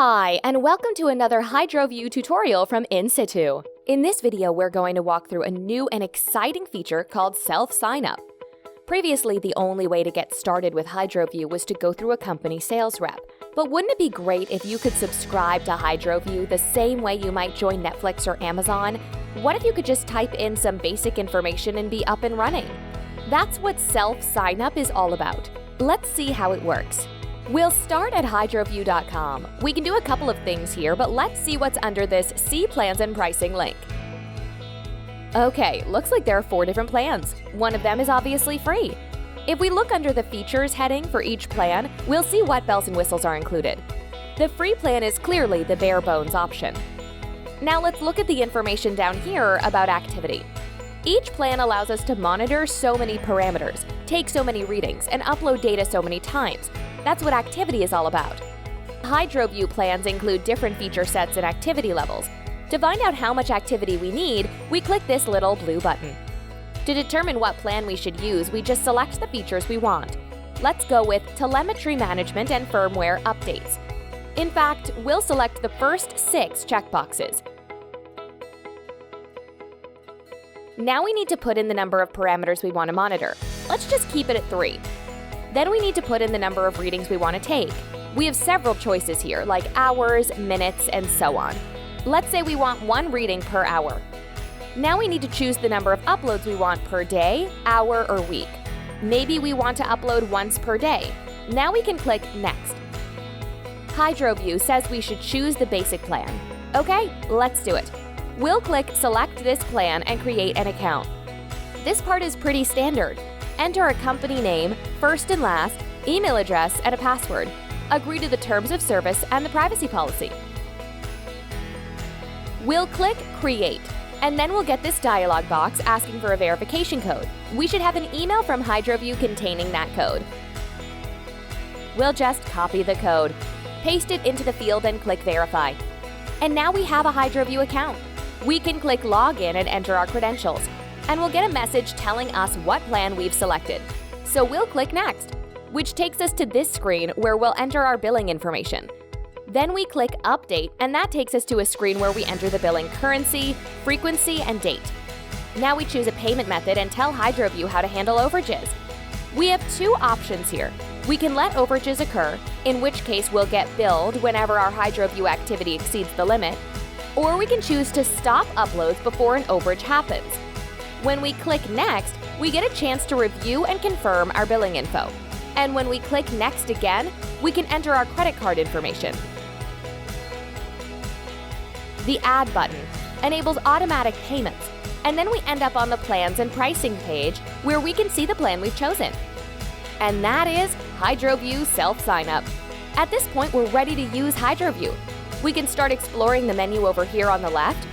Hi, and welcome to another HydroVu tutorial from In-Situ. In this video, we're going to walk through a new and exciting feature called self-sign-up. Previously, the only way to get started with HydroVu was to go through a company sales rep. But wouldn't it be great if you could subscribe to HydroVu the same way you might join Netflix or Amazon? What if you could just type in some basic information and be up and running? That's what self-sign-up is all about. Let's see how it works. We'll start at HydroVu.com. We can do a couple of things here, but let's see what's under this See Plans and Pricing link. Okay, looks like there are 4 different plans. One of them is obviously free. If we look under the Features heading for each plan, we'll see what bells and whistles are included. The free plan is clearly the bare bones option. Now let's look at the information down here about activity. Each plan allows us to monitor so many parameters, take so many readings, and upload data so many times. That's what activity is all about. HydroVu plans include different feature sets and activity levels. To find out how much activity we need, we click this little blue button. To determine what plan we should use, we just select the features we want. Let's go with Telemetry Management and Firmware Updates. In fact, we'll select the first 6 checkboxes. Now we need to put in the number of parameters we want to monitor. Let's just keep it at 3. Then we need to put in the number of readings we want to take. We have several choices here, like hours, minutes, and so on. Let's say we want 1 reading per hour. Now we need to choose the number of uploads we want per day, hour, or week. Maybe we want to upload once per day. Now we can click Next. HydroVu says we should choose the basic plan. Okay, let's do it. We'll click Select this plan and create an account. This part is pretty standard. Enter a company name, first and last, email address, and a password. Agree to the terms of service and the privacy policy. We'll click Create, and then we'll get this dialog box asking for a verification code. We should have an email from HydroVu containing that code. We'll just copy the code, paste it into the field, and click Verify. And now we have a HydroVu account. We can click Login and enter our credentials, and we'll get a message telling us what plan we've selected. So we'll click Next, which takes us to this screen where we'll enter our billing information. Then we click Update, and that takes us to a screen where we enter the billing currency, frequency, and date. Now we choose a payment method and tell HydroVu how to handle overages. We have 2 options here. We can let overages occur, in which case we'll get billed whenever our HydroVu activity exceeds the limit, or we can choose to stop uploads before an overage happens. When we click Next, we get a chance to review and confirm our billing info. And when we click Next again, we can enter our credit card information. The Add button enables automatic payments, and then we end up on the Plans and Pricing page where we can see the plan we've chosen. And that is HydroVu Self-Sign-Up. At this point, we're ready to use HydroVu. We can start exploring the menu over here on the left,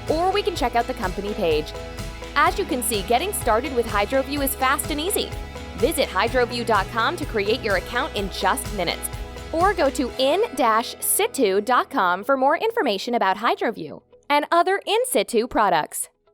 or we can check out the company page. As you can see, getting started with HydroVu is fast and easy. Visit HydroVu.com to create your account in just minutes, or go to in-situ.com for more information about HydroVu and other In-Situ products.